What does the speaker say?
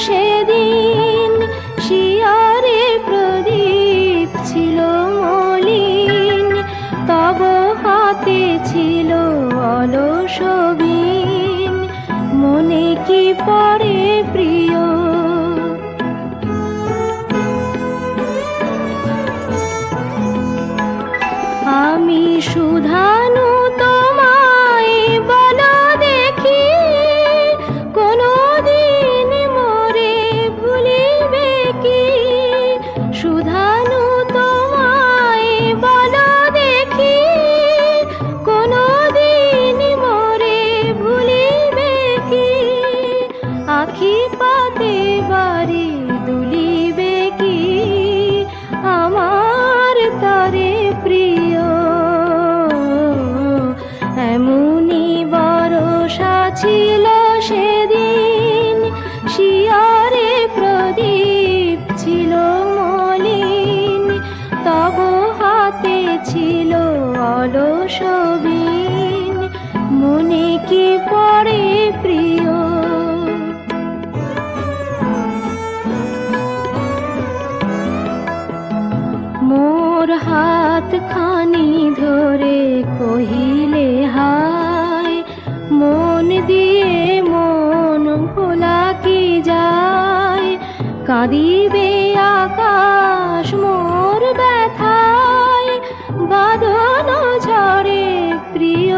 সেদিন, শিয়রে প্রদীপ ছিল মলিন, তব হাতে ছিল অলস বীণ, মনে কি পড়ে প্রিয়? আমি সুধানু তোমায় বলো দেখি, কোনদিন মোরে ভুলিবে কি? সুধানু তোমায় বলো দেখি, কোনদিন মোরে ভুলিবে কি? আখি পাতে বাড়ি দুলিবে কি আমার তরে প্রিয়? এমনি বরষা ছিল সেদিন, শিয়রে প্রদীপ ছিল মলিন, তব হাতে ছিল অলস বীণ, মনে কি পড়ে প্রিয়? মোর হাত খানি ধরে কহিলে হায়, মন দিয়ে মন ভোলা কি যায়? কাঁদিবে আকাশ মোর ব্যথায়, বাঁধন ঝরে প্রিয়।